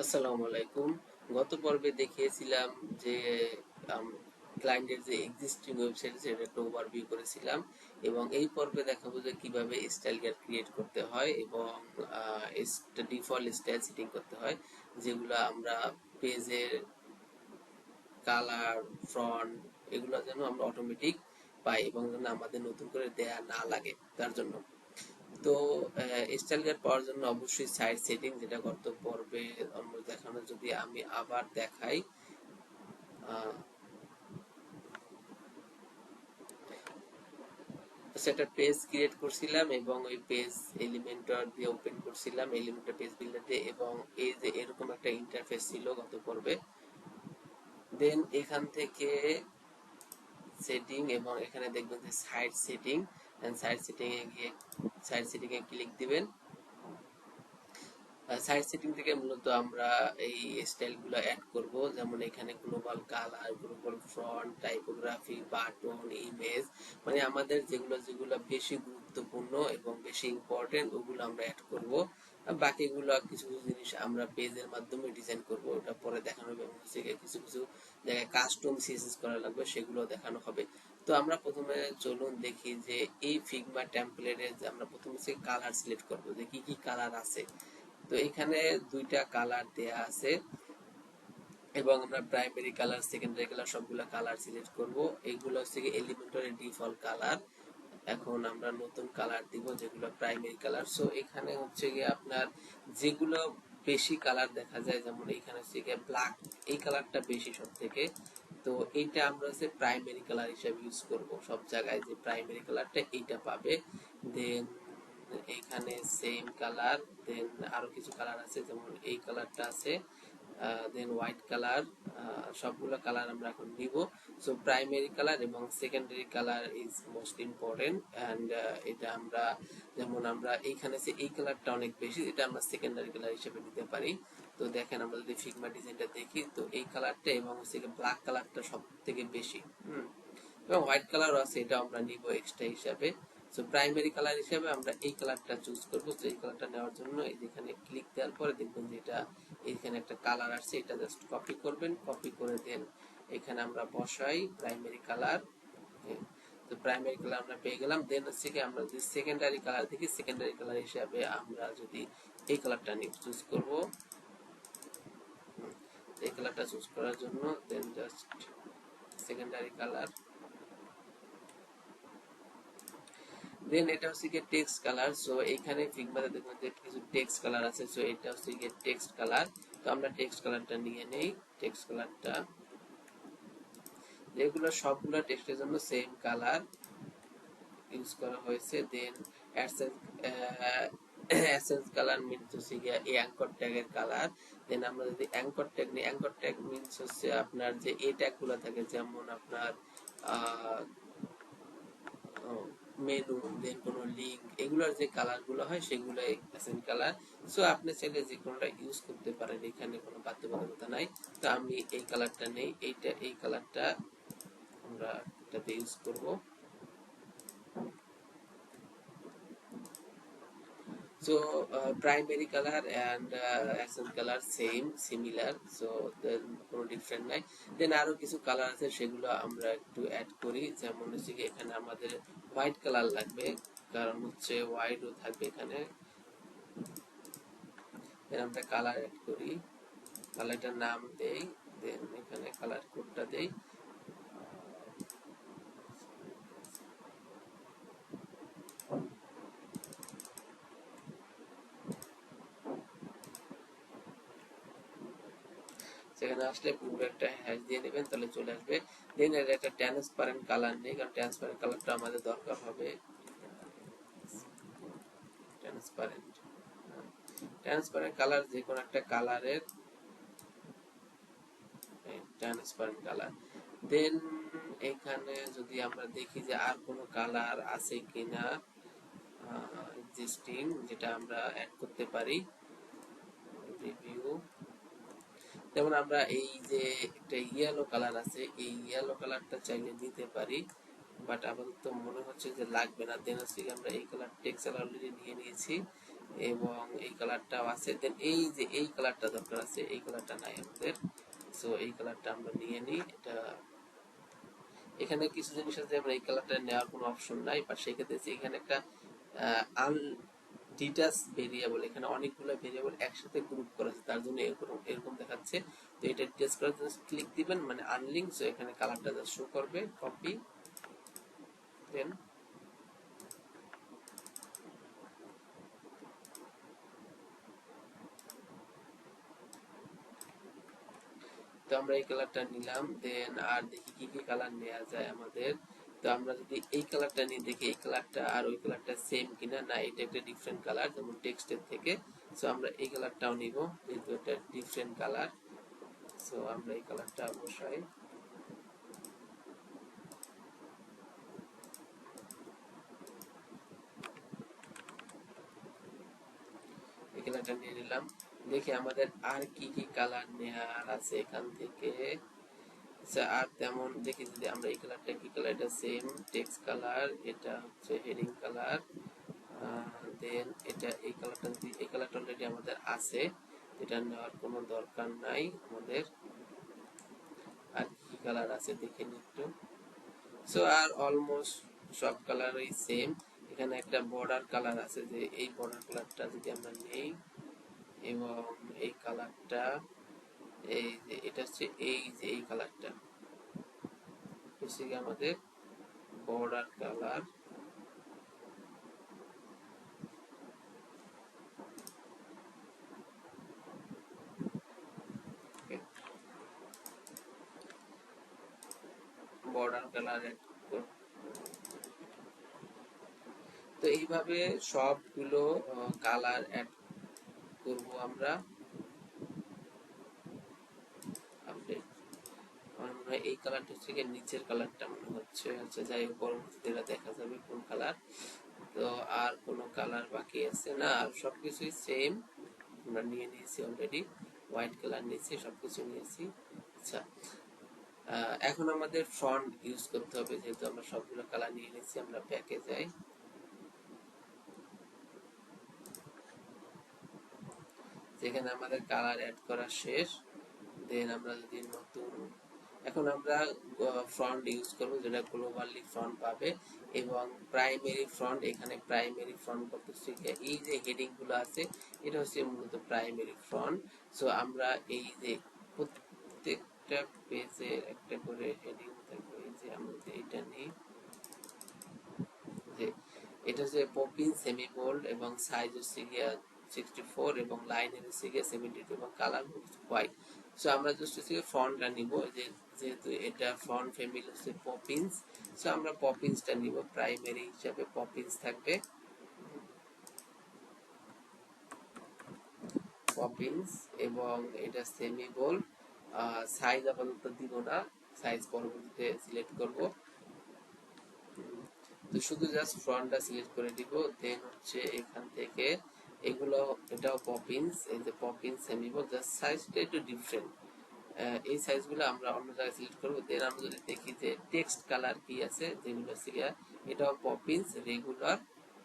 আসসালামু আলাইকুম। গত পর্বে দেখিয়েছিলাম যে ক্লায়েন্টের যে এক্সিস্টিং ওয়েবসাইট সেটা একটা ওভারভিউ করেছিলাম, এবং এই পর্বে দেখাবো যে কিভাবে স্টাইল গাইড ক্রিয়েট করতে হয় এবং ডিফল্ট স্টাইল সেটিং করতে হয়, যেগুলো আমরা পেজের কালার, ফ্রন্ট, এগুলো যেন আমরা অটোমেটিক পাই এবং যেন আমাদের নতুন করে দেয়া না লাগে তার জন্য। তো স্টাইল গাইড পাওয়ার জন্য অবশ্যই সাইট সেটিং, যেটা গত পর্বে আমরা দেখানো, যদি আমি আবার দেখাই, সেটা পেজ ক্রিয়েট করছিলাম এবং ওই পেজ এলিমেন্টর দিয়ে ওপেন করছিলাম, এলিমেন্টর পেজ বিল্ডার দিয়ে, এবং এই যে এরকম একটা ইন্টারফেস ছিল গত পর্বে। দেন এখান থেকে সেটিং, এবং এখানে দেখবেন যে সাইট সেটিং, সাইট সেটিং এ গিয়ে সাইট সেটিং এ ক্লিক দিবেন। সাইট সেটিং থেকে মূলত আমরা এই স্টাইলগুলো অ্যাড করব, যেমন এখানে global colour, global font, typography, button, image, মানে আমাদের যেগুলো যেগুলো বেশি গুরুত্বপূর্ণ এবং বেশি ইম্পর্টেন্ট ওগুলো আমরা অ্যাড করব। আর বাকিগুলো কিছু কিছু জিনিস আমরা পেজের মাধ্যমে ডিজাইন করব, ওটা পরে দেখানো হবে, এবং কিছু কিছু জায়গায় কাস্টম সিএসএস করা লাগবে, সেগুলো দেখানো হবে। তো আমরা প্রথমে চলুন দেখি যে এই ফিগমা টেমপ্লেটে আমরা প্রথমে কালার সিলেক্ট করব, যে কি কি কালার আছে। তো এখানে দুইটা কালার দেয়া আছে, এবং আমরা প্রাইমারি কালার, সেকেন্ডারি কালার, সবগুলা কালার সিলেক্ট করব। এইগুলো হচ্ছে কি এলিমেন্টরের ডিফল্ট কালার। এখন আমরা নতুন কালার দিব, যেগুলো প্রাইমারি কালার। সো এখানে হচ্ছে গিয়ে আপনার যেগুলো বেশি কালার দেখা যায়, যেমন এখানে হচ্ছে গিয়ে ব্ল্যাক, এই কালারটা বেশি সব থেকে। তো এইটা আমরা হচ্ছে প্রাইমারি কালার হিসেবে ইউজ করব সব জায়গায়, যে প্রাইমারি কালারটা এইটা পাবে। দেন এখানে সেম কালার, দেন আরো কিছু কালার আছে, যেমন এই কালারটা আছে, দেন হোয়াইট কালার, সবগুলো কালার আমরা এখন নিব। সো প্রাইমারি কালার এবং secondary colour is most important, and এটা আমরা, যেমন আমরা এইখানে এই কালারটা অনেক বেশি, এটা আমরা সেকেন্ডারি কালার হিসেবে নিতে পারি। তো দেখেন, আমরা যদি ফিগমা ডিজাইনটা দেখি, তো এই কালারটা এবং হচ্ছে ব্ল্যাক কালারটা সব থেকে বেশি, এবং হোয়াইট কালারও আছে, এটা আমরা নিব এক্সট্রা হিসাবে। সো প্রাইমারি কালার হিসেবে আমরা এই কালারটা চুজ করব। তো এই কালারটা নেওয়ার জন্য এই যেখানে ক্লিক দেওয়ার পরে দেখবেন যে এটা এইখানে একটা কালার আসছে, এটা জাস্ট কপি করবেন, কপি করে দেন এখানে আমরা বসাই প্রাইমারি কালার। তো প্রাইমারি কালার আমরা পেয়ে গেলাম। দেন হচ্ছে কি আমরা যদি সেকেন্ডারি কালার দেখি, সেকেন্ডারি কালার হিসাবে আমরা যদি এই কালারটা নিয়ে চুজ করব, এই কালারটা চুজ করার জন্য দেন জাস্ট সেকেন্ডারি কালার। দেন এটা হচ্ছে গিয়ে টেক্সট কালার। সো এইখানে ফিগমাতে দেখবেন যে কিছু টেক্সট কালার আছে, সো এটা হচ্ছে গিয়ে টেক্সট কালার। তো আমরা টেক্সট কালারটা নিয়ে নেই, টেক্সট কালারটা, যেগুলো সবগুলো টেক্সটের জন্য সেম কালার ইউজ করা হয়েছে। দেন অ্যাসেন্স কালার মিনস হচ্ছে গিয়ে এই অ্যাঙ্কর ট্যাগের কালার। দেন আমরা যদি অ্যাঙ্কর ট্যাগ নিই, অ্যাঙ্কর ট্যাগ মিনস হচ্ছে আপনার যে এই ট্যাগগুলো থাকে, যেমন আপনার মেনু, দেন কোনো লিঙ্ক, এগুলোর যে কালার গুলো হয় সেগুলোই অ্যাসেন্ট কালার। সো আপনি চাইলে যে কোনোটা ইউজ করতে পারেন, এখানে কোনো বাধ্যবাধকতা নাই। তো আমি এই কালারটা নেই, এই কালারটা আমরা এটাতে ইউজ করব। So primary color and accent color same similar, so then কোনো ডিফারেন্ট নাই। দেন আরো কিছু কালার আছে, সেগুলো আমরা একটু অ্যাড করি, যেমন হচ্ছে কি এখানে আমাদের হোয়াইট কালার লাগবে, কারণ হচ্ছে হোয়াইটও থাকবে এখানে। দেন আমরা কালার অ্যাড করি, কালারটার নাম দেই, দেন এখানে কালার কোডটা দেই। সেখানে আসলে পুরো একটা হ্যাশ দিয়ে নেবেন, তাহলে চলে আসবে। দেন এর একটা ট্রান্সপারেন্ট কালার নেই, কারণ ট্রান্সপারেন্ট কালারটা আমাদের দরকার হবে। ট্রান্সপারেন্ট ট্রান্সপারেন্ট কালার, যে কোনো একটা কালারের ট্রান্সপারেন্ট কালার। দেন এখানে যদি আমরা দেখি যে আর কোনো কালার আছে কিনা এক্সিস্টিং, যেটা আমরা অ্যাড করতে পারি, রিভিউ। যেমন আমরা এই যে একটা ইয়েলো কালার আছে, এই ইয়েলো কালারটা চাইলে দিতে পারি, বাট আপাতত মনে হচ্ছে যে লাগবে না। দেন হচ্ছে আমরা এই কালার টেক্সট অলরেডি নিয়ে নিয়েছি। এবং এই কালারটাও আছে। দেন এই যে এই কালারটা দরকার আছে, এই কালারটা নাই আমাদের, সো এই কালারটা আমরা নিয়ে নিই। এটা এখানে কিছু জিনিস আছে আমরা এই কালারটা নেওয়ার কোনো অপশন নাই, বাট সেক্ষেত্রে এখানে একটা আন ডিটাচ ভেরিয়েবল, এখানে অনেকগুলো ভেরিয়েবল একসাথে গ্রুপ করা আছে, তার জন্য এরকম এরকম দেখাচ্ছে। তো এটা ডিটাচ করার জন্য ক্লিক দিবেন, মানে আনলিঙ্ক, সো এখানে কালারটা জাস্ট শো করবে। কপি, দেন তো আমরা এই কালারটা নিলাম। দেন আর দেখি কি কি কালার নেওয়া যায় আমাদের। তো আমরা যদি এই কালারটা নিয়ে দেখি এই কালারটা আর ওই কালারটা সেম কিনা, না এটা একটা ডিফারেন্ট কালার যেমন টেক্সটের থেকে, সো আমরা এই কালারটাও নিব যেহেতু এটা ডিফারেন্ট কালার। সো আমরা এই কালারটা বসাই, এই কালারটা নিয়ে নিলাম। দেখি আমাদের আর কি কি কালার নেওয়ার আছে এখান থেকে। আচ্ছা, আর তেমন দেখি যদি আমরা এই কালারটা কি কালার, এটা সেম টেক্সট কালার, এটা হচ্ছে হেডিং কালার, দেন এটা এই কালারটা, এই কালারটা অলরেডি আমাদের আছে, এটা নেওয়ার কোনো দরকার নাই আমাদের। আর কি কালার আছে দেখে নি একটু। সো আর অলমোস্ট সব কালারই সেম। এখানে একটা বর্ডার কালার আছে, যে এই বর্ডার কালারটা যদি আমরা নেই, এবং এই কালারটা, এই যে এটা হচ্ছে এই যে এই কালারটা হচ্ছে আমাদের বর্ডার কালার। বর্ডার কালার, তো এইভাবে সবগুলো কালার অ্যাড করব আমরা। আপডেট, আমার মনে হয় এই কালারটা হচ্ছে গিয়ে নিচের কালারটা মনে হচ্ছে। আচ্ছা যাই হোক, পরবর্তীতে এটা দেখা যাবে কোন কালার। তো আর কোনো কালার বাকি আছে না, আর সবকিছুই সেম আমরা নিয়ে নিয়েছি অলরেডি। হোয়াইট কালার নিয়েছি, সবকিছু নিয়েছি। আচ্ছা, এখন আমাদের ফন্ট ইউজ করতে হবে, যেহেতু আমরা সবগুলো কালার নিয়ে নিয়েছি। আমরা ব্যাকে যাই, যেখানে আমাদের কালার অ্যাড করা শেষ। দেন আমরা যদি নতুন, এখন আমরা ফ্রন্ট ইউজ করব যেটা গ্লোবালি ফ্রন্ট পাবে, এবং প্রাইমারি ফ্রন্ট, এখানে প্রাইমারি ফ্রন্ট করতেছি এই যে হেডিং গুলো আছে, এটা হচ্ছে মূলত প্রাইমারি ফ্রন্ট। সো আমরা এই যে প্রত্যেকটা পেজে একটা করে হেডিং থাকবে, এই যে আমরা এটা নেই, যে এটা হচ্ছে পপিন সেমি বোল্ড এবং সাইজ হচ্ছে গিয়া 64 এবং লাইনের হচ্ছে গিয়া 72 এবং কালার হচ্ছে হোয়াইট। সো আমরা জাস্ট হচ্ছে ফন্টটা নিব, যে যেহেতু এটা ফন্ট ফ্যামিলি হচ্ছে পপিন্স, সো আমরা পপিন্সটা নিব, প্রাইমারি হিসাবে পপিন্স থাকবে, পপিন্স। এবং এটা সেমি বোল্ড, সাইজ আপাতত দিব না, সাইজ পরবর্তীতে সিলেক্ট করব। তো শুধু জাস্ট ফ্রন্টটা সিলেক্ট করে দিব। দেন হচ্ছে এখান থেকে এগুলো, এটাও পপিন্স, এই যে পপিন্স সেমিবোল্ড, জাস্ট সাইজটা একটু ডিফারেন্ট, এই সাইজগুলো আমরা অন্য জায়গায় সিলেক্ট করব। দেন আমরা যদি দেখি যে টেক্সট কালার কি আছে, যেগুলো আছে এটাও পপিন্স রেগুলার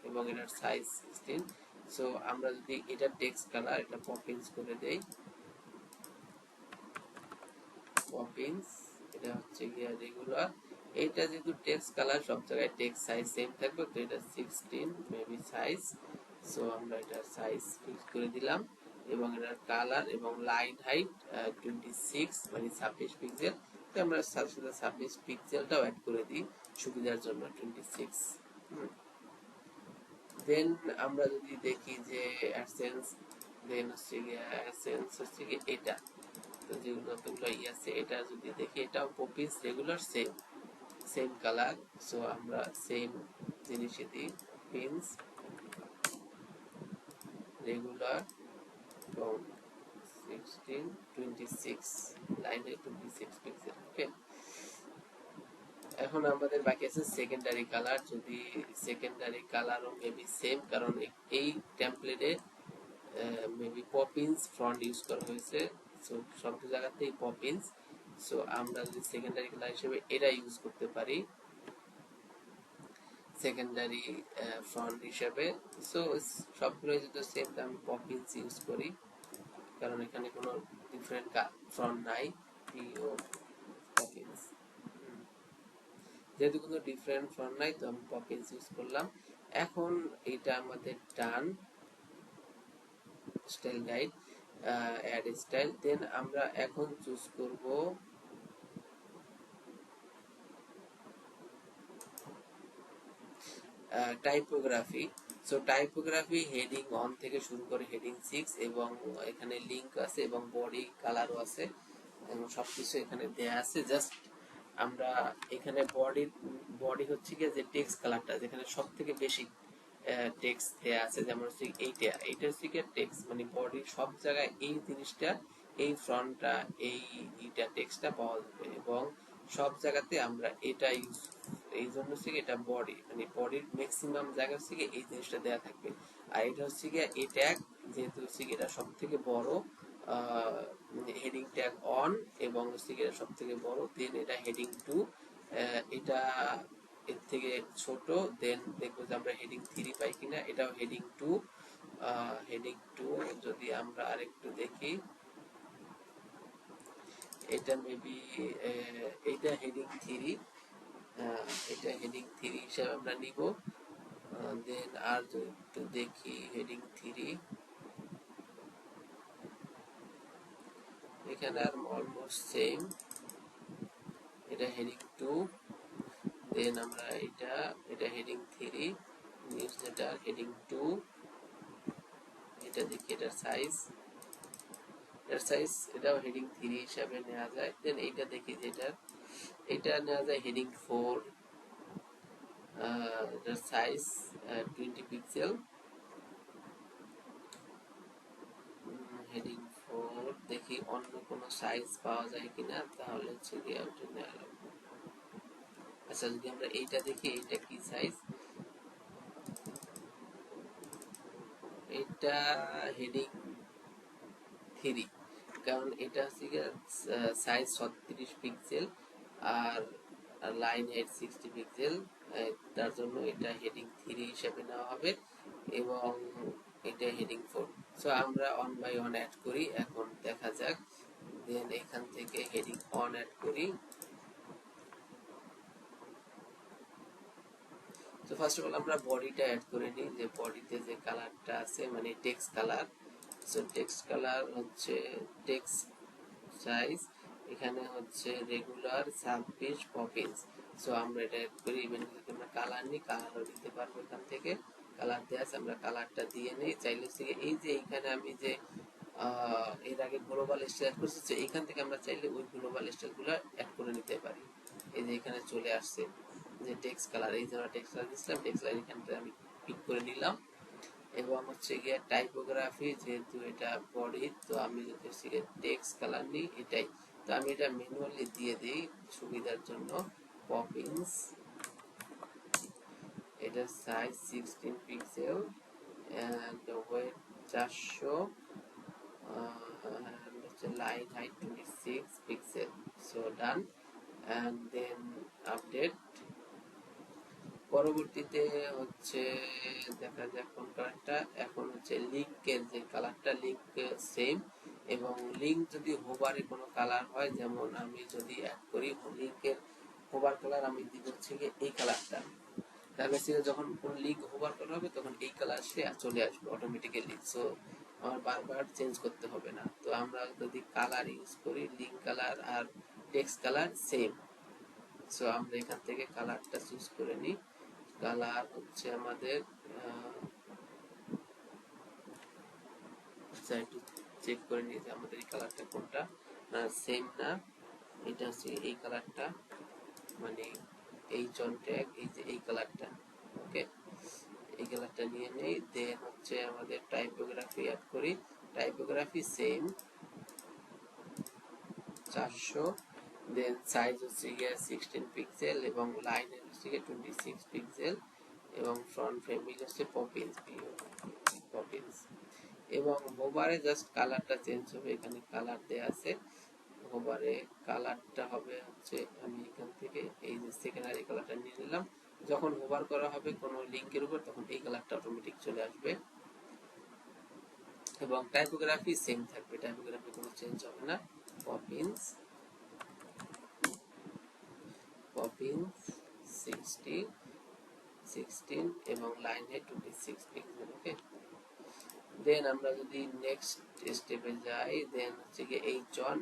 এবং এটার সাইজ 16। সো আমরা যদি এটা টেক্সট কালার, এটা পপিন্স করে দেই, পপিন্স, এটা হচ্ছে গিয়া রেগুলার। এইটা যেহেতু টেক্সট কালার, সব জায়গায় টেক্সট সাইজ সেম থাকবে, তো এটা 16 মেবি সাইজ। সো আমরা এটার সাইজ ফিক্স করে দিলাম, এবং এটার কালার এবং লাইন হাইট 26 মানে 26 পিক্সেল। তো আমরা সাথে সাথে 26 পিক্সেলটাও অ্যাড করে দিই সুবিধার জন্য, 26। দেন আমরা যদি দেখি যে অ্যাডসেন্স, দেন হচ্ছে গিয়ে অ্যাডসেন্স হচ্ছে গিয়ে এটা, তো যেগুলো যতগুলো আছে, এটা যদি দেখি এটাও Poppy's regular same same colour. So আমরা সেম জিনিসই দিই, পিন্স রেগুলার এবং 16 26 লাইনে 26 পিক্সেল। ওকে, এখন আমাদের বাকি আছে সেকেন্ডারি কালার। যদি সেকেন্ডারি কালারও মেবি সেম, কারণ এই টেমপ্লেটে মেবি পপিন্স ফ্রন্ট ইউজ করা হয়েছে, সো সব জায়গাতেই পপিন্স। সো আমরা যদি সেকেন্ডারি কালার হিসেবে এটা ইউজ করতে পারি, সেকেন্ডারি ফন্ট হিসেবে। সো সবগুলো যদি সেম, আমি পপিন্স ইউজ করি কারণ এখানে কোনো ডিফারেন্ট ফন্ট নাই। পিও পপিন্স, যেহেতু কোনো ডিফারেন্ট ফন্ট নাই তো আমি পপিন্স ইউজ করলাম। এখন এটা আমাদের ডান, স্টাইল গাইড, অ্যাড স্টাইল। দেন আমরা এখন চুজ করব টাইপোগ্রাফি। সো টাইপোগ্রাফি হেডিং 1 থেকে শুরু করে হেডিং 6, এবং এখানে লিংক আছে এবং বডি কালারও আছে এবং সবকিছু এখানে দেয়া আছে। জাস্ট আমরা এখানে বডি হচ্ছে কি যে টেক্সট কালারটা যেখানে সব থেকে বেশি টেক্সট দেয়া আছে, যেমন হচ্ছে এইটা হচ্ছে কি টেক্সট, মানে বডির সব জায়গায় এই জিনিসটা, এই ফ্রন্টটা, এইটা টেক্সটটা পাওয়া যাবে এবং সব জায়গাতে আমরা এটা ইউজ, এই জন্য হচ্ছে কি এটা বডি, মানে বডির ম্যাক্সিমাম জায়গা হচ্ছে কি এই জিনিসটা দেয়া থাকবে। আর এটা হচ্ছে কি এই ট্যাগ, যেহেতু হচ্ছে কি এটা সব থেকে বড় হেডিং ট্যাগ অন, এবং হচ্ছে কি এটা সব থেকে বড়। দেন এটা হেডিং 2, এটা এর থেকে ছোট। দেন দেখবো যে আমরা হেডিং 3 পাই কিনা, এটাও হেডিং 2। হেডিং 2 যদি আমরা আরেকটু দেখি, এটা মেবি এটা হেডিং 3, এটা হেডিং 3 হিসাবে আমরা নিব। দেন আর যদি একটু দেখি হেডিং 3, এখানে আর অলমোস্ট সেম, এটা হেডিং 2। দেন আমরা এটা হেডিং 3, নিউজ লেটার হেডিং 2, এটা দেখি এটার সাইজ এটাও হেডিং 3 হিসাবে নেওয়া যায়। দেন এইটা দেখি যেটা এটা নেওয়া যায় হেডিং 4, এটার সাইজ 20 পিক্সেল। হেডিং 4 দেখি অন্য কোনো সাইজ পাওয়া যায় কিনা, তাহলে হচ্ছে গিয়ে ওটা নেওয়া লাগবে। আচ্ছা, যদি আমরা এইটা দেখি, এইটা কি সাইজ, এটা হেডিং 3, কারণ এটা হচ্ছে সাইজ 36 পিক্সেল আর লাইন হাইট 60 পিক্সেল, তার জন্য এটা হেডিং 3 হিসেবে নেওয়া হবে এবং এটা হেডিং 4। সো আমরা 1 বাই 1 অ্যাড করি, এখন দেখা যাক। দেন এখান থেকে হেডিং 1 অ্যাড করি। তো ফার্স্ট অফ অল আমরা বডিটা অ্যাড করে নিই, যে বডিতে যে কালারটা আছে মানে text colour. So text colour হচ্ছে টেক্সট সাইজ, এখানে হচ্ছে রেগুলার 26 পপিন্স। সো আমরা এটা অ্যাড করি। ইভেন যদি আমরা কালার নিই, কালারও দিতে পারবো, এখান থেকে কালার দেওয়া আছে, আমরা কালারটা দিয়ে নিই। চাইলে হচ্ছে এই যে এইখানে আমি যে এর আগে গ্লোবাল স্টাইল করছি, তো এখান থেকে আমরা চাইলে ওই গ্লোবাল স্টাইলগুলো অ্যাড করে নিতে পারি। এই যে এখানে চলে আসছে যে টেক্সট কালার, এই যে আমরা টেক্সট কালার দিচ্ছিলাম, টেক্সট কালার এখানটা আমি পিক করে নিলাম। এবং হচ্ছে গিয়ে টাইপোগ্রাফি, যেহেতু এটা বডি, তো আমি যদি হচ্ছে গিয়ে টেক্সট কালার নিই এটাই, তো আমি এটা ম্যানুয়ালি দিয়ে দিই সুবিধার জন্য। পপিন্স, এটা size 16 pixel and weight 400, and হচ্ছে line height 26 pixel. So done, and then update. পরবর্তীতে হচ্ছে দেখা যাক কোন কালারটা, এখন হচ্ছে লিঙ্কের যে কালারটা, লিঙ্ক সেম, এবং লিঙ্ক যদি হোভারে কোনো কালার হয়, যেমন আমি যদি অ্যাড করি লিঙ্কের হোভার কালার, আমি দিব হচ্ছে এই কালারটা, তাহলে হচ্ছে যখন কোন লিঙ্ক হোভার করা হবে তখন এই কালার সে চলে আসবে অটোমেটিক্যালি। সো আমার বারবার চেঞ্জ করতে হবে না। তো আমরা যদি কালার ইউজ করি, লিঙ্ক কালার আর টেক্সট কালার সেম, সো আমরা এখান থেকে কালারটা চুজ করে নিই। কালার হচ্ছে আমাদের একটু চেক করে নিই যে আমাদের এই কালারটা কোনটা, সেম না, এটা হচ্ছে এই কালারটা, মানে এই জন ট্যাগ, এই যে এই কালারটা, ওকে, এই কালারটা নিয়ে নেই। দেন হচ্ছে আমাদের টাইপোগ্রাফি অ্যাড করি, টাইপোগ্রাফি সেম 400। দেন সাইজ হচ্ছে গিয়ে 16 পিক্সেল এবং লাইন হচ্ছে গিয়ে 26 পিক্সেল, এবং ফ্রন্ট ফ্যামিলি হচ্ছে পপিন্স, পপিন্স। এবং হোভারে জাস্ট কালারটা চেঞ্জ হবে, এখানে কালার দেয়া আছে। হোভারে কালারটা হবে হচ্ছে, আমি এখান থেকে এই যে সেকেন্ডারি কালারটা নিয়ে নিলাম, যখন হোভার করা হবে কোনো লিংকের উপর তখন এই কালারটা অটোমেটিক চলে আসবে। এবং টাইপোগ্রাফি সেম থাকবে, টাইপোগ্রাফি কোনো চেঞ্জ হবে না। পপিন্স 16 এবং লাইন হাইট 26 পিক্সেল। ওকে, দেন আমরা যদি নেক্সট স্টেপে যাই, দেন হচ্ছে কি এইচ অন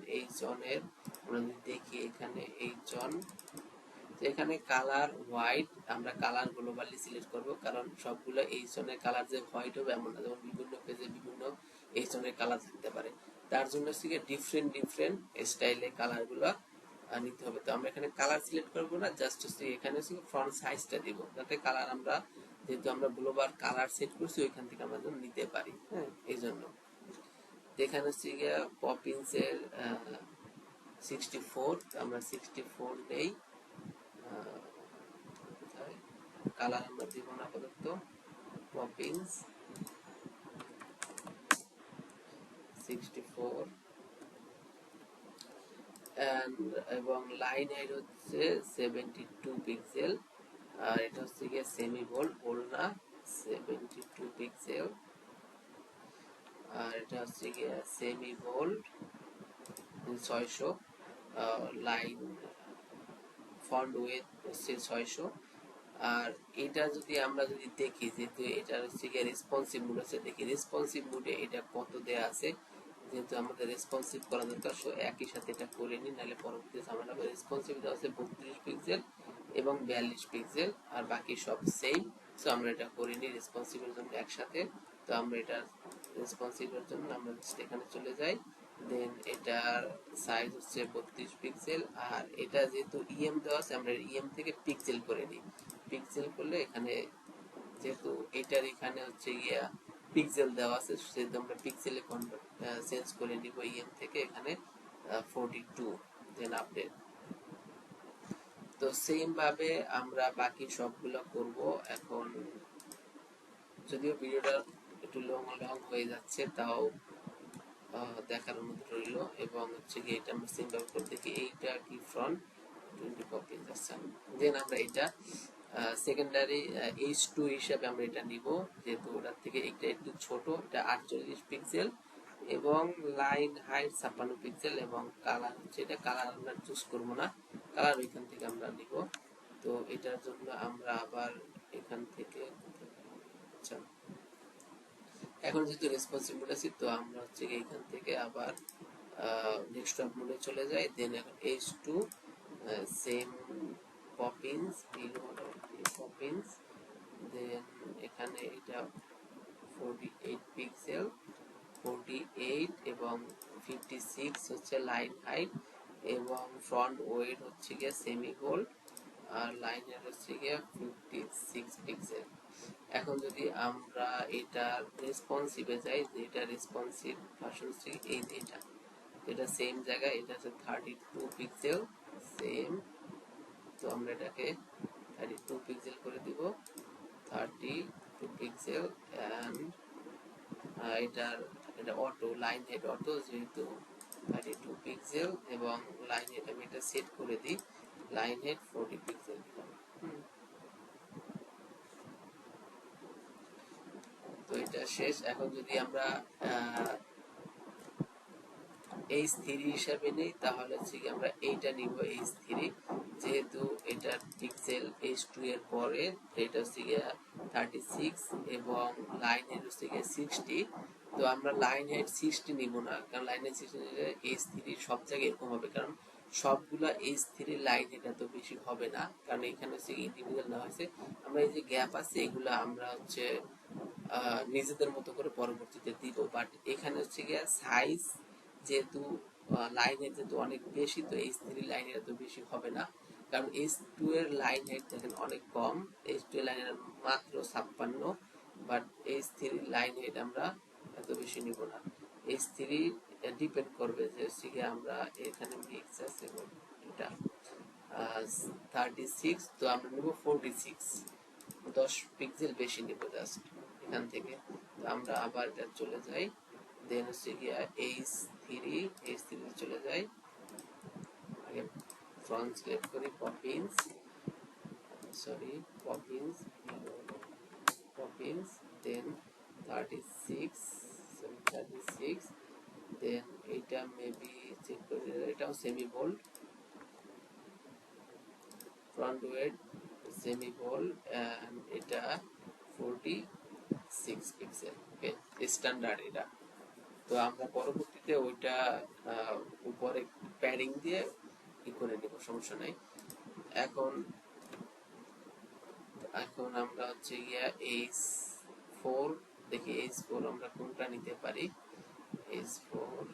এর আমরা যদি দেখি এখানে এইচ অন, এখানে কালার হোয়াইট, আমরা কালার গ্লোবালি সিলেক্ট করব, কারণ সবগুলো এইচ অন এর কালার যে হোয়াইট হবে এমন না, যেমন বিভিন্ন পেজে বিভিন্ন এইচ অন এর কালার থাকতে পারে, তার জন্য হচ্ছে কি ডিফারেন্ট স্টাইলে কালারগুলো নিতে হবে। তো আমরা এখানে কালার সিলেক্ট করব না, জাস্ট হচ্ছে এখানে হচ্ছে ফন্ট সাইজটা দিব, যাতে কালার আমরা যেহেতু আমরা গ্লোবাল কালার সেট করছি ওইখান থেকে আমরা যেন নিতে পারি। হ্যাঁ, এই জন্য এখানে হচ্ছে গিয়ে পপিন্স এর 64, আমরা 64 নেই, কালার আমরা দিব না আপাতত। পপিন্স 64 এবং লাইন হাইট হচ্ছে 72 পিক্সেল, আর এটা হচ্ছে গিয়ে সেমি বোল্ড, বোল্ড না, 72 পিক্সেল। আর এটা হচ্ছে গিয়ে semi bold 600, line font width হচ্ছে 600। আর এটা যদি আমরা যদি দেখি, যেহেতু এটা হচ্ছে গিয়ে রেসপন্সিভ মোড আছে, দেখি রেসপন্সিভ মোডে এটা কত দেয়া আছে, যেহেতু আমাদের রেসপন্সিভ করা দরকার, সো একই সাথে এটা করে নিই, নাহলে পরবর্তী ঝামেলা হবে। রেসপন্সিভ আছে 32 পিক্সেল এবং 42 পিক্সেল, আর বাকি সব সেম। সো আমরা এটা করে নিই রেসপন্সিভের জন্য একসাথে। তো আমরা এটা রেসপন্সিভের জন্য আমরা এখানে চলে যাই, দেন এটার সাইজ হচ্ছে 32 পিক্সেল, আর এটা যেহেতু ইএম দেওয়া আছে আমরা ইএম থেকে পিক্সেল করে নিই। পিক্সেল করলে এখানে যেহেতু এটার এখানে হচ্ছে গিয়া পিক্সেল দেওয়া আছে, সেহেতু আমরা পিক্সেলে চেঞ্জ করে নিব ইএম থেকে, এখানে 42, দেন আপডেট। তো সেম ভাবে আমরা বাকি সবগুলো করব। এখন যদিও ভিডিওটা একটু লং হয়ে যাচ্ছে, তাও দেখার অনুরোধ রইল। এবং হচ্ছে কি এটা আমরা সেম ভাবে করে দেখি, এইটা কি ফ্রন্ট 20 কপি যাচ্ছে, দেন আমরা এটা সেকেন্ডারি H2 হিসাবে আমরা এটা নিব, যেহেতু ওটার থেকে এটা একটু ছোট, এটা 48 পিক্সেল এবং লাইন হাইট 56 পিক্সেল, এবং কালার হচ্ছে এটা, কালার আমরা চুজ করব না, কালার ওইখান থেকে আমরা নিব। তো এটার জন্য আমরা আবার এখান থেকে, আচ্ছা এখন যেহেতু রেসপন্সিভ মোড আছে, তো আমরা হচ্ছে এইখান থেকে আবার ডেস্কটপ মোডে চলে যাই, দেন এখন H2 সেম পপিন্স পপিন্স, দেন এখানে এটা 48 পিক্সেল, 48 এবং 56 হচ্ছে লাইন হাইট, এবং ফ্রন্ট ওয়েট হচ্ছে গিয়ে সেমি গোল্ড, আর লাইনের হচ্ছে গিয়ে 56 পিক্সেল। এখন যদি আমরা এটা রেসপন্সিভে যাই, এটা রেসপন্সিভ ভার্সন হচ্ছে এই এটা, এটা সেম জায়গায়, এটা হচ্ছে 32 পিক্সেল সেম। তো আমরা এটাকে 32 পিক্সেল করে দিব, 32 পিক্সেল, এন্ড এটা অটো লাইন হেড অটো, যেহেতু 32 পিক্সেল, এবং লাইন হেড আমি এটা সেট করে দিই, লাইন হেড 40 পিক্সেল দিলাম। তো এটা শেষ। এখন যদি আমরা H3 হিসাবে নেই, তাহলে হচ্ছে কি আমরা এইটা নিব H3, যেহেতু এটার পিক্সেল H2 এর পরে, এটা হচ্ছে গিয়া 36 এবং লাইন হেড হচ্ছে গিয়া 60। তো আমরা লাইন হেড 60 নিব না, কারণ লাইন হেড 60 নিলে H3 সব জায়গায় এরকম হবে, কারণ সবগুলা H3 লাইন হেড এত বেশি হবে না, কারণ এখানে হচ্ছে ইন্ডিভিজুয়াল নেওয়া হয়েছে। আমরা এই যে গ্যাপ আছে এগুলো আমরা হচ্ছে নিজেদের মতো করে পরবর্তীতে দিব, বাট এখানে হচ্ছে গিয়া সাইজ যেহেতু লাইনের যেহেতু অনেক বেশি, তো H3 লাইনের এত বেশি হবে না, কারণ H2 এর লাইন হাইট দেখেন অনেক কম, H2 এর লাইন মাত্র 56, বাট H3 লাইন হাইট আমরা এত বেশি নিব না। H3 ডিপেন্ড করবে যে হচ্ছে কি আমরা এখানে মিক্স আছে এটা 36, তো আমরা নিব 46, 10 পিক্সেল বেশি নিব জাস্ট এখান থেকে। তো আমরা আবার এটা চলে যাই, দেন হচ্ছে গিয়া H3 চলে যাই, আগে ফ্রন্ট সিলেক্ট করি, Poppins sorry, Poppins, then 36, sorry 36, then এটা মেবি চেক করে, এটাও semi bold, font weight semi bold, and এটা 46 পিক্সেল, ওকে স্ট্যান্ডার্ড এটা। তো আমরা পরবর্তীতে ওইটা উপরে প্যাডিং দিয়ে ই করে নিব, সমস্যা নাই। এখন এখন আমরা হচ্ছে গিয়া H4 দেখি, H4 আমরা কোনটা নিতে পারি। H4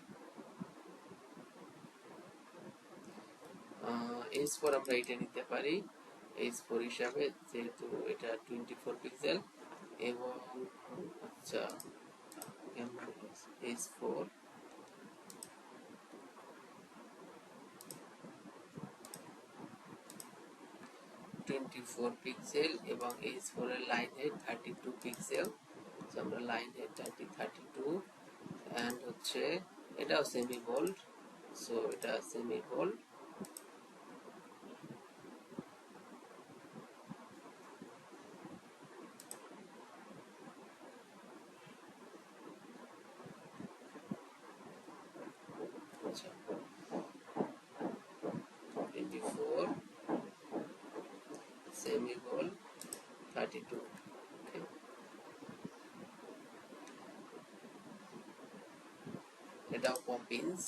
আমরা এটা নিতে পারি H4 হিসাবে, যেহেতু এটা 24 পিক্সেল এবং আচ্ছা H4 24 পিক্সেল এবং H4 এর লাইন হাইট 32 পিক্সেল। তো আমরা লাইন হাইট 32 এন্ড হচ্ছে এটাও সেমি বোল্ড, সো এটা সেমি বোল্ড। আচ্ছা 24 সেমি বোল্ড 32, ওকে। এটাও পপিন্স।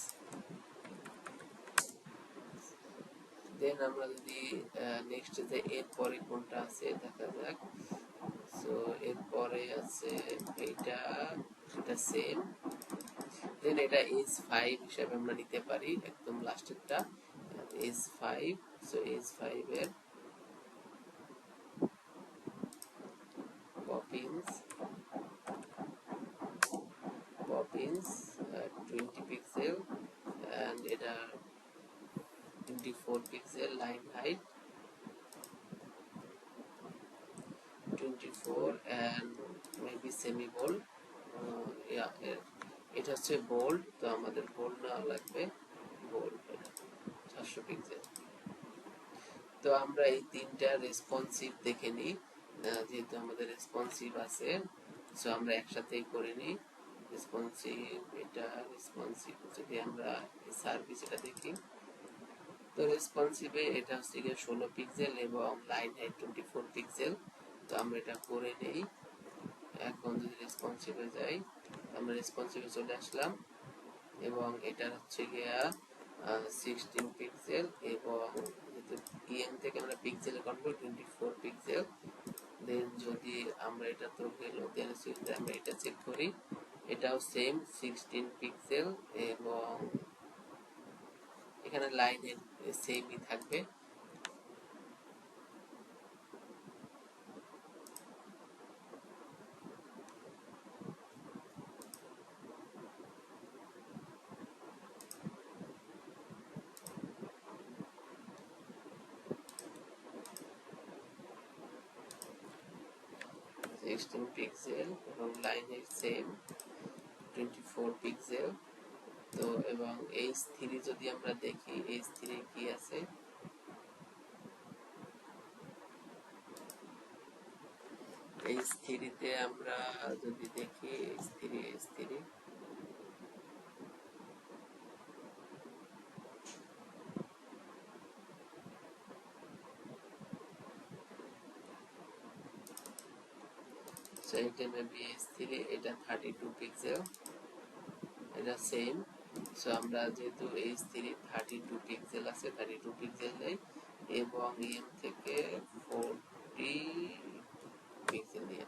দেন আমরা যদি নেক্সট যে এর পরে কোনটা আছে দেখা যাক। সো এর পরে আছে এটা, এটা সেম। দেন এটা H5 হিসেবে আমরা নিতে পারি, একদম লাস্টেরটা H5। সো H5 এর পপিন্স 20 পিক্সেল এন্ড এটা 24 pixel, line height 24 and maybe semi bold, এটা হচ্ছে বোল্ড, তো আমাদের বোল্ড না লাগবে, বোল্ড 400 পিক্সেল। তো আমরা এই তিনটা রেসপন্সিভ দেখে নিই, যেহেতু আমাদের রেসপন্সিভ আছে, সো আমরা একসাথেই করে নিই রেসপন্সিভ। এটা রেসপন্সিভ যদি আমরা সার্ভিস এটা দেখি, তো রেসপন্সিভে এটা হচ্ছে 16 পিক্সেল এবং লাইন হাইট 24 পিক্সেল। তো আমরা এটা করে নেই। এখন যদি রেসপন্সিভে যাই, আমরা রেসপন্সিভে চলে আসলাম এবং এটা হচ্ছে গিয়া 16 পিক্সেল এবং ইএম থেকে আমরা পিক্সেলে কনভার্ট 24 পিক্সেল। দেন যদি আমরা এটা তো গেল, দেন আমরা এটা চেক করি, এটাও সেম 16 পিক্সেল এবং এখানে লাইনের সেমই থাকবে। পিক্সেল এবং লাইনের সেম 24 পিক্সেল। তো এবং H3 যদি আমরা দেখি, H3 কি আছে, H3 তে আমরা যদি দেখি H3 সো এটা মেবি H3, এটা 32 পিক্সেল, এটা সেম। সো আমরা যেহেতু H3 32 পিক্সেল আছে, 32 পিক্সেল নেই এবং EM থেকে 40 পিক্সেল নিয়ে,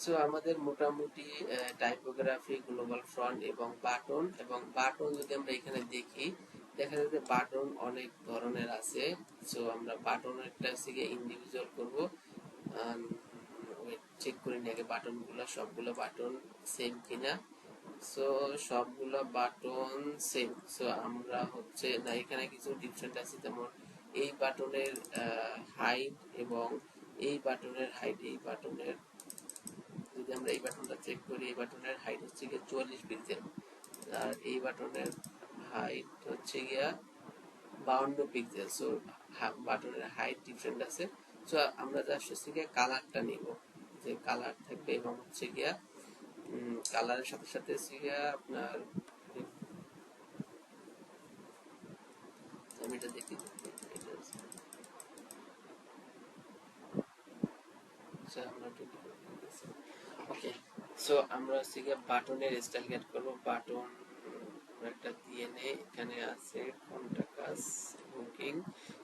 সো আমাদের মোটামুটি টাইপোগ্রাফি, গ্লোবাল ফন্ট এবং বাটন যদি আমরা এখানে দেখি, দেখা যাচ্ছে বাটন অনেক ধরনের আছে। সো আমরা বাটনেরটা থেকে ইন্ডিভিজুয়াল করব, চেক করে নিই আগে বাটনগুলো, সবগুলো বাটন সেম কিনা। সো সবগুলো বাটন সেম। সো আমরা হচ্ছে না, এখানে কিছু ডিফারেন্ট আছে, যেমন এই বাটনের হাইট এবং এই বাটনের হাইট, এই বাটনের যদি আমরা এই বাটনটা চেক করি, এই বাটনের হাইট হচ্ছে গিয়ে 44 পিক্সেল আর এই বাটনের হাইট হচ্ছে গিয়া 52 পিক্সেল। সো বাটনের হাইট ডিফারেন্ট আছে। সো আমরা জাস্ট হচ্ছে গিয়ে কালারটা নিব, যে কালার থাকবে এবং হচ্ছে গিয়া কালারের সাথে সাথে হচ্ছে গিয়া আপনার, আমি এটা দেখি, ওকে। সো আমরা হচ্ছে গিয়ে বাটনের স্টাইল গেট করব। বাটন একটা দিয়ে নেই, এখানে আছে কন্টাকাস বুকিং,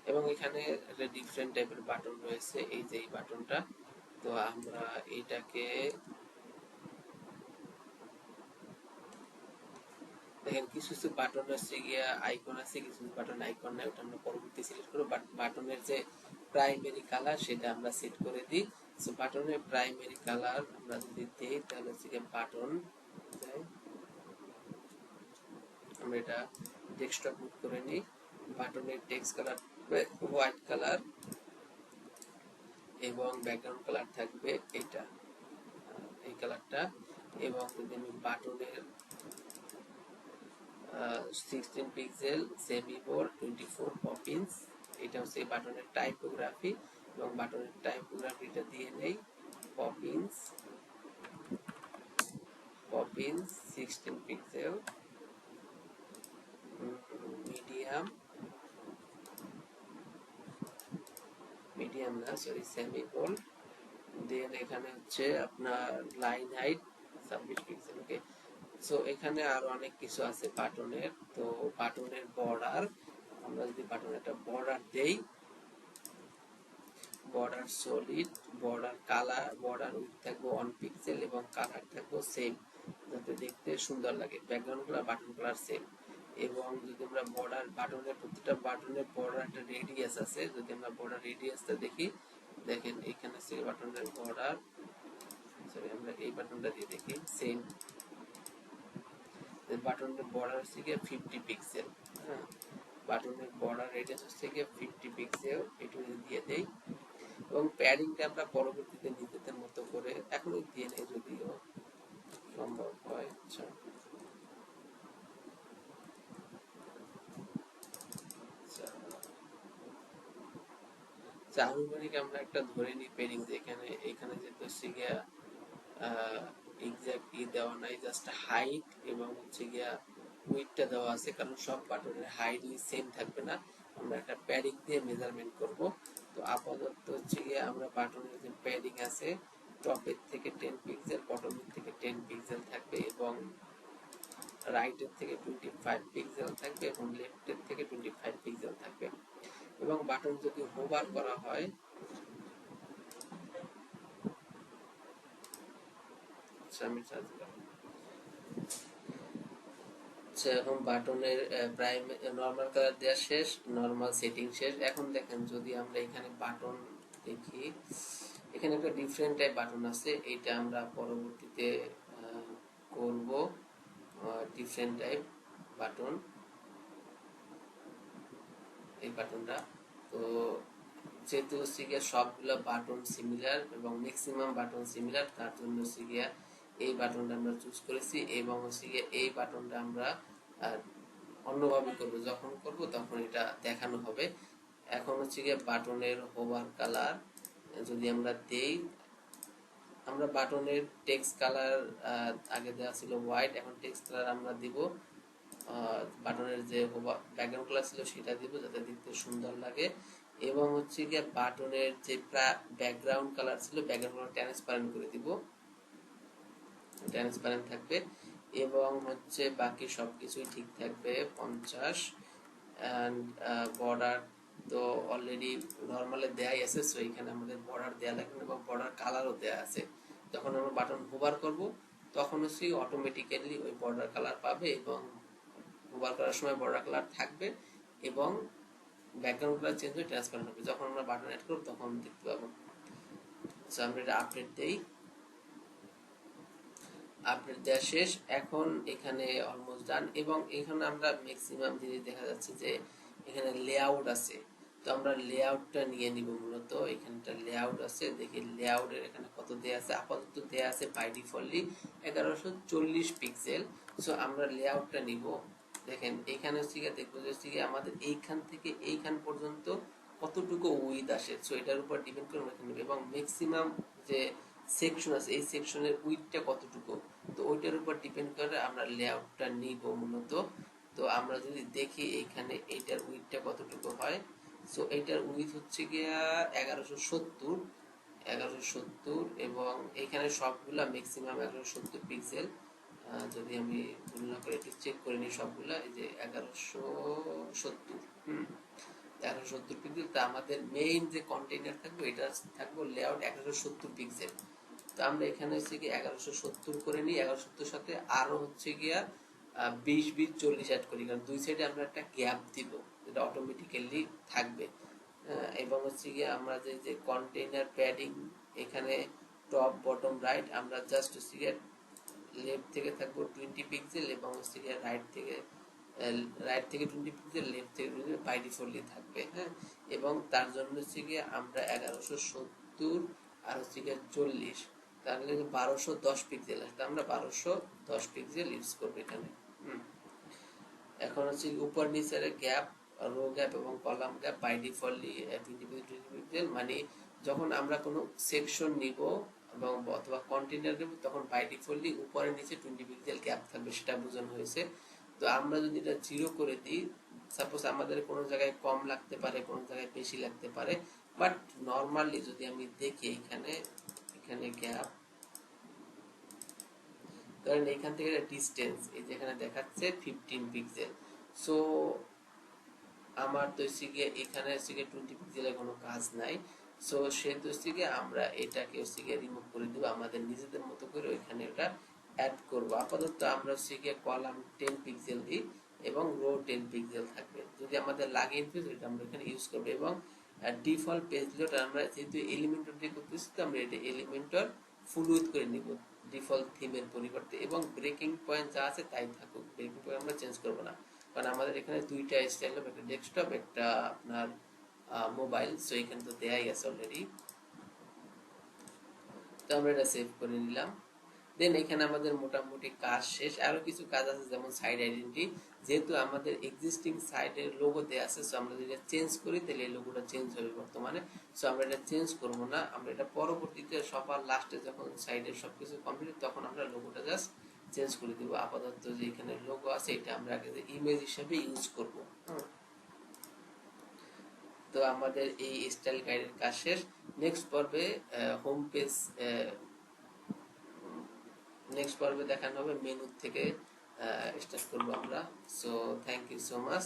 এবং এখানে একটা ডিফারেন্ট টাইপের বাটন রয়েছে, এই যে এই বাটনটা। তো আমরা এটাকে দেখেন, কিছু কিছু বাটন আছে গিয়া আইকন আছে, কিছু কিছু বাটন আইকন নাই, ওটা আমরা পরবর্তী সিলেক্ট করব। বাট বাটনের যে প্রাইমারি কালার সেটা আমরা সেট করে দিই। সো বাটনের প্রাইমারি কালার আমরা যদি দেই তাহলে হচ্ছে গিয়ে বাটন, আমরা এটা ডেস্কটপ মুভ করে নিই। বাটনের টেক্সট কালার হোয়াইট কালার এবং ব্যাকগ্রাউন্ড কালার থাকবে এটা, এই কালারটা। এবং যদি আমি বাটনের 16 পিক্সেল সেমি বোল্ড 24 পপিন্স, এটা হচ্ছে বাটনের টাইপোগ্রাফি, এবং বাটনের টাইপোগ্রাফিটা দিয়ে নেই Poppins, Poppins 16 pixel medium, medium না সরি সেমি বোল্ড। দেন এখানে হচ্ছে আপনার লাইন হাইট 26 পিক্সেল। ওকে। সো এখানে আরো অনেক কিছু আছে বাটনের। তো বাটনের বর্ডার, আমরা যদি বাটনের একটা বর্ডার দেই, border solid, border colour, border width থাকবে 1 পিক্সেল এবং কালার থাকবে সেম, যাতে দেখতে সুন্দর লাগে। Background colour, button colour same. এবং যদি আমরা বর্ডার, বাটনের প্রত্যেকটা বাটনের বর্ডার একটা রেডিয়াস আছে, যদি আমরা বর্ডার রেডিয়াসটা দেখি, দেখেন এখানে সে বাটনের বর্ডার, সরি আমরা এই বাটনটা দিয়ে দেখি, সেম বাটনের বর্ডার হচ্ছে গিয়ে 50 পিক্সেল। হ্যাঁ, বাটনের বর্ডার রেডিয়াস হচ্ছে গিয়ে 50 পিক্সেল, এটুকু দিয়ে দেই। এবং প্যাডিংটা আমরা পরবর্তীতে নিজেদের মতো করে এখনই দিয়ে নেই যদিও সম্ভব হয়। আচ্ছা, আনুমানিক আমরা একটা ধরে নিই প্যাডিং, যে এখানে এখানে যেহেতু হচ্ছে গিয়া এক্সাক্ট দেওয়া নাই, জাস্ট হাইট এবং হচ্ছে গিয়া উইডথটা দেওয়া আছে, কারণ সব বাটনের হাইট সেম থাকবে না, আমরা একটা প্যাডিং দিয়ে মেজারমেন্ট করব। তো আপাতত হচ্ছে গিয়া আমরা বাটনের যে প্যাডিং আছে, টপের থেকে 10 পিক্সেল, বটমের থেকে 10 পিক্সেল থাকবে, এবং রাইটের থেকে 25 পিক্সেল থাকবে, এবং লেফটের থেকে 25 পিক্সেল থাকবে। এবং বাটন যদি হোভার করা হয়, আমি চার্জ করব। এখন বাটনের প্রাইম নরমাল কালার দেওয়া শেষ, নরমাল সেটিং শেষ। এখন দেখেন যদি আমরা এখানে বাটন দেখি, এখানে একটা ডিফারেন্ট টাইপ বাটন আছে, এটা আমরা পরবর্তীতে করব ডিফারেন্ট টাইপ বাটন, এই বাটনটা। তো যেহেতু হচ্ছে গিয়া সবগুলো বাটন সিমিলার এবং ম্যাক্সিমাম বাটন সিমিলার, তার জন্য হচ্ছে গিয়া এই বাটনটা আমরা চুজ করেছি, এবং হচ্ছে গিয়া এই বাটনটা আমরা অন্যভাবে করব, যখন করব তখন এটা দেখানো হবে। এখন হচ্ছে গিয়ে বাটনের হোভার কালার যদি আমরা দেই, আমরা বাটনের টেক্সট কালার আগে দেওয়া ছিল হোয়াইট, এখন টেক্সট কালার আমরা দিব বাটনের যে ব্যাকগ্রাউন্ড কালার ছিল সেটা দিব, যাতে দেখতে সুন্দর লাগে। এবং হচ্ছে গিয়ে বাটনের যে ব্যাকগ্রাউন্ড কালার ছিল, ব্যাকগ্রাউন্ড কালার ট্রান্সপারেন্ট করে দিব, ট্রান্সপারেন্ট থাকবে। এবং হচ্ছে বাকি সবকিছুই ঠিক থাকবে 50। অ্যান্ড বর্ডার তো অলরেডি নর্মালে দেয়াই আছে, সো এখানে আমাদের বর্ডার দেয়া লাগবে না, এবং বর্ডার কালারও দেয়া আছে। যখন আমরা বাটন হোভার করব তখন হচ্ছে অটোমেটিক্যালি ওই বর্ডার কালার পাবে, এবং হোভার করার সময় বর্ডার কালার থাকবে, এবং ব্যাকগ্রাউন্ড কালার চেঞ্জ হয়ে ট্রান্সপারেন্ট হবে। যখন আমরা বাটন অ্যাড করব তখন দেখতে পাবো। সো আমরা এটা আপডেট দেই, আপডেট দেওয়া শেষ। এখন এখানে অলমোস্ট ডান, এবং এখানে আমরা ম্যাক্সিমাম জিনিস দেখা যাচ্ছে যে এখানে লেআউট আছে। তো আমরা লেআউটটা নিয়ে নিব, মূলত এখানে একটা লেআউট আছে, দেখি লেআউটের এখানে কত দেয়া আছে। আপাতত দেয়া আছে বাই ডিফল্টলি 1140 পিক্সেল। সো আমরা লেআউটটা নিব। দেখেন এখানে হচ্ছে গিয়ে দেখবো যে হচ্ছে গিয়ে আমাদের এইখান থেকে এইখান পর্যন্ত কতটুকু উইথ আসে, সো এটার উপর ডিপেন্ড করে আমরা এখানে এবং ম্যাক্সিমাম যে সেকশন আছে এই সেকশনের উইথটা কতটুকু, তো ওইটার উপর ডিপেন্ড করে আমরা লেআউটটা নিব মূলত। তো আমরা যদি দেখি এইখানে এইটার উইথটা কতটুকু হয়, সো এইটার উইথ হচ্ছে গিয়া 1170, 1170 এবং এখানে সবগুলা ম্যাক্সিমাম 1170 পিক্সেল। যদি আমি ভুল না করে একটু চেক করে নিই সবগুলা, এই যে 1170, 1170 পিক্সেল। তো আমাদের মেইন যে কন্টেইনার থাকবে এটা থাকবে লেআউট 1170 পিক্সেল। তো আমরা এখানে হচ্ছে কি 1170 করে নিই, 1170 সাথে আরো হচ্ছে গিয়া 20 20 40 অ্যাড করি, কারণ দুই সাইডে আমরা একটা গ্যাপ দিব যেটা অটোমেটিক্যালি থাকবে। এবং হচ্ছে গিয়ে আমরা যে যে কন্টেইনার প্যাডিং এখানে টপ বটম রাইট আমরা জাস্ট হচ্ছে গিয়ে লেফট থেকে থাকবো 20 পিক্সেল এবং হচ্ছে গিয়ে রাইট থেকে 20 পিক্সেল, লেফট থেকে 20 বাই ডিফল্টলি থাকবে। হ্যাঁ, এবং তার জন্য হচ্ছে গিয়ে আমরা 1170 আর হচ্ছে গিয়ে 40, তাহলে 1210 পিক্সেল আসবে, আমরা 1210 পিক্সেল ইউজ করবো এখানে। এখন হচ্ছে উপর নিচের গ্যাপ, রো গ্যাপ এবং column gap by defaultly 20 pixel, মানে যখন আমরা কোনো সেকশন নিব এবং অথবা কন্টেইনার নেব তখন বাই ডিফল্টলি উপরে নিচে 20 পিক্সেল গ্যাপ থাকবে, সেটা বোঝানো হয়েছে। তো আমরা যদি এটা 0 করে দিই, সাপোজ আমাদের কোনো জায়গায় কম লাগতে পারে, কোনো জায়গায় বেশি লাগতে পারে, বাট নর্মালি যদি আমি দেখি এখানে এখানে গ্যাপ, ধরেন এখান থেকে ডিস্টেন্স এই যেখানে দেখাচ্ছে 15 পিক্সেল, সো আমার তো হচ্ছে গিয়ে এখানে হচ্ছে গিয়ে 20 পিক্সেলের কোনো কাজ নাই, সো সেহেতু হচ্ছে গিয়ে আমরা এটাকে হচ্ছে গিয়ে রিমুভ করে দিব, আমাদের নিজেদের মতো করে ওইখানে ওটা অ্যাড করব। আপাতত আমরা হচ্ছে গিয়ে কলাম 10 পিক্সেল দিই এবং রো 10 পিক্সেল থাকবে, যদি আমাদের লাগে ইনফিউজ এটা আমরা এখানে ইউজ করবো। এবং ডিফল্ট পেজ লোড আমরা যেহেতু এলিমেন্টর দিয়ে করতেছি, তো আমরা এটা এলিমেন্টর ফুল উইথ করে নিব ডিফল্ট থিমের পরিবর্তে, এবং ব্রেকিং পয়েন্ট যা আছে তাই থাকুক, ব্রেকিং পয়েন্ট আমরা চেঞ্জ করবো না, কারণ আমাদের এখানে দুইটা স্টাইল হবে, একটা ডেস্কটপ একটা আপনার মোবাইল, সো এখানে তো দেয়াই আছে অলরেডি। তো আমরা এটা সেভ করে নিলাম। দেন এখানে আমাদের মোটামুটি কাজ শেষ, আরো কিছু কাজ আছে যেমন সাইড আইডেন্টি, যেহেতু আমাদের এক্সিস্টিং সাইডের লোগো দেয়া আছে, সো আমরা যদি এটা চেঞ্জ করি তাহলে এই লোগোটা চেঞ্জ হবে বর্তমানে, সো আমরা এটা চেঞ্জ করব না, আমরা এটা পরবর্তীতে সবার লাস্টে যখন সাইডের সবকিছু কমপ্লিট তখন আমরা লোগোটা জাস্ট চেঞ্জ করে দিব। আপাতত যে এখানে লোগো আছে এটা আমরা আগে ইমেজ হিসেবে ইউজ করব। তো আমাদের এই স্টাইল গাইডের কাজ শেষ। নেক্সট পর্বে হোম পেজ, নেক্সট পর্বে দেখানো হবে মেনু থেকে স্টার্ট করবো আমরা। So thank you so much.